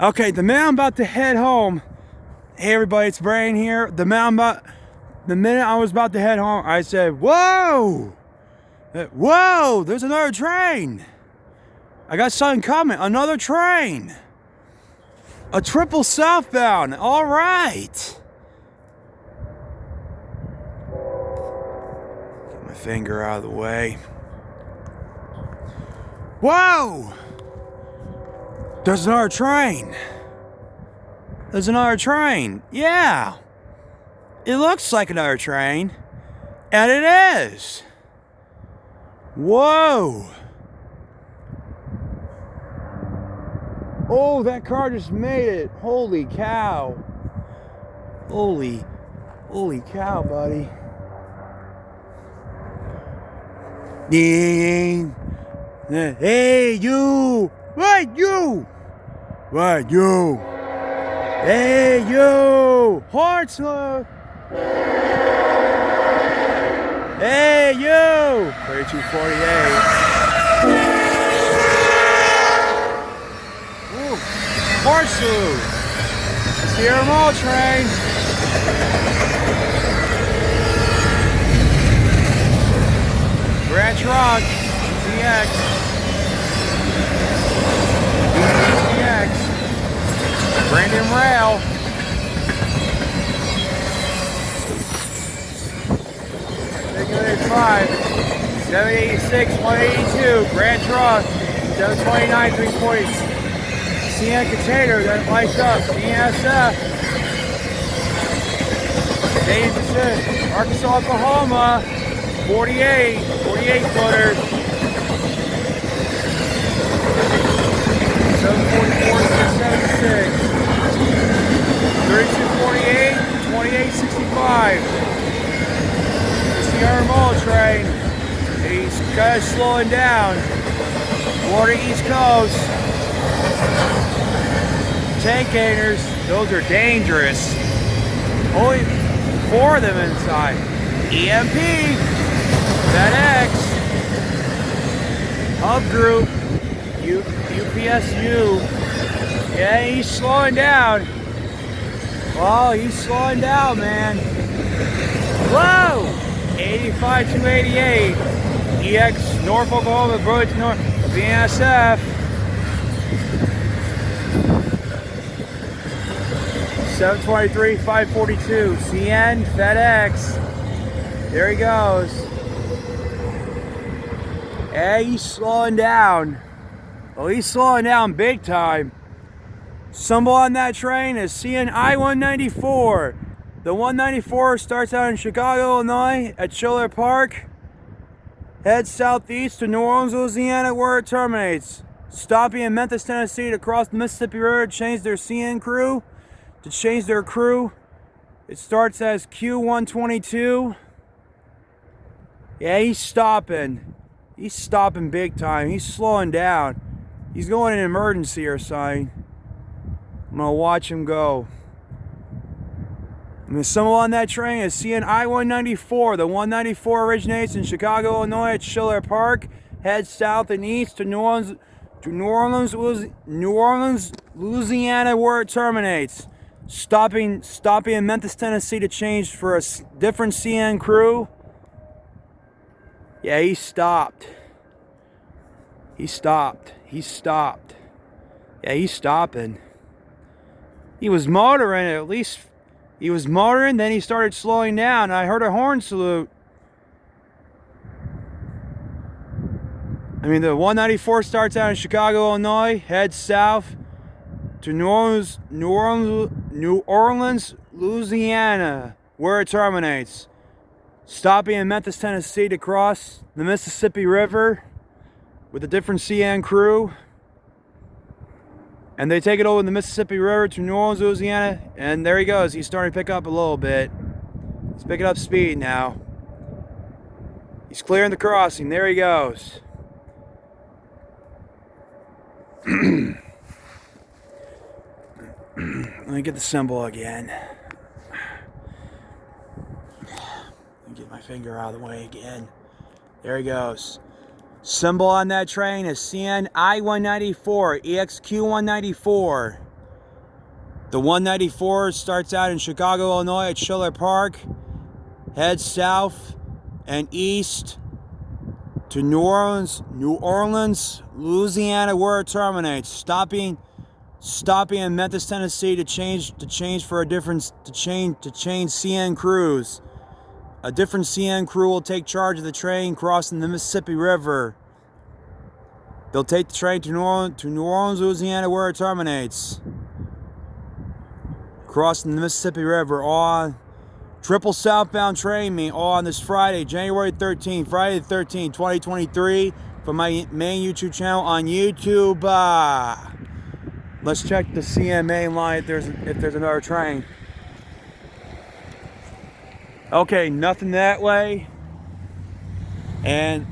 Okay, the minute I'm about to head home, hey everybody, it's Brian here. The minute I was about to head home, I said, whoa! Whoa, there's another train! I got something coming, another train! A triple southbound, alright! Get my finger out of the way. Whoa! There's another train. There's another train. Yeah. It looks like another train. And it is. Whoa. Oh, that car just made it. Holy cow. Holy cow, buddy. Ding. Hey, you. What, you? What, you? Hey, you! Horn salute! Hey, you! 3248. Ooh, horn salute! Sierra Mall train! Grand Truck, ETX. Brandon Rail. Regulate 5, 786, 182, Grand Truck, 729, 340. CN container that lights up, CNSF. Dayton Pacific, Arkansas, Oklahoma, 48 footers. 744, 676. 3248, 2865. Sierra Mall train. He's kind of slowing down. Florida East Coast. Tank gainers, those are dangerous. Only 4 of them inside. EMP, FedEx, Hub Group, UPSU. Yeah, he's slowing down. Oh, he's slowing down, man. Whoa! 85 to 88. EX Norfolk, Oklahoma, Burlington North, BNSF. 723, 542. CN, FedEx. There he goes. Hey, he's slowing down. Oh, he's slowing down big time. Symbol on that train is CN I194. The 194 starts out in Chicago, Illinois at Schiller Park. Heads southeast to New Orleans, Louisiana, where it terminates. Stopping in Memphis, Tennessee to cross the Mississippi River to change their CN crew. It starts as Q122. Yeah, he's stopping. He's stopping big time. He's slowing down. He's going in emergency or something. I'm gonna watch him go. And the symbol on that train is CN I-194. The 194 originates in Chicago, Illinois at Schiller Park. Heads south and east to New Orleans, Louisiana, where it terminates. Stopping in Memphis, Tennessee to change for a different CN crew. Yeah, he stopped. He stopped. Yeah, he's stopping. He was motoring, at least. He was motoring, then he started slowing down. I heard a horn salute. I mean, the 194 starts out in Chicago, Illinois, heads south to New Orleans, Louisiana, where it terminates. Stopping in Memphis, Tennessee to cross the Mississippi River with a different CN crew. And they take it over the Mississippi River to New Orleans, Louisiana, and there he goes. He's starting to pick up a little bit. He's picking up speed now. He's clearing the crossing. There he goes. Let me get the symbol again. Let me get my finger out of the way again. There he goes. Symbol on that train is CN I194, EXQ194. The 194 starts out in Chicago, Illinois at Schiller Park, heads south and east to New Orleans, Louisiana, where it terminates, stopping in Memphis, Tennessee to change for a different change CN crews. A different CN crew will take charge of the train crossing the Mississippi River. They'll take the train to New Orleans, Louisiana, where it terminates, crossing the Mississippi River on triple southbound train meet on this Friday, January 13th, Friday the 13th, 2023, from my main YouTube channel on YouTube. Let's check the CN main line if there's another train. Okay, nothing that way, and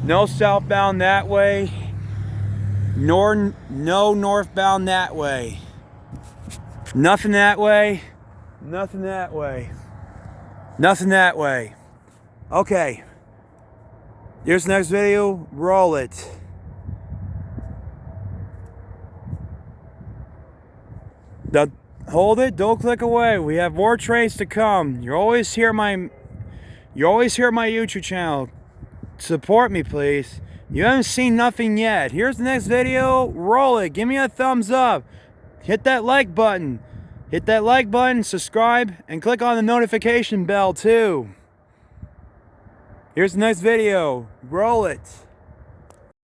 no southbound that way, nor no northbound that way. Nothing that way, nothing that way, nothing that way. Okay, here's the next video. Roll it. Hold it, don't click away. We have more trains to come. You always hear my YouTube channel. Support me, please. You haven't seen nothing yet. Here's the next video. Roll it. Give me a thumbs up. Hit that like button. Hit that like button, subscribe, and click on the notification bell too. Here's the next video. Roll it.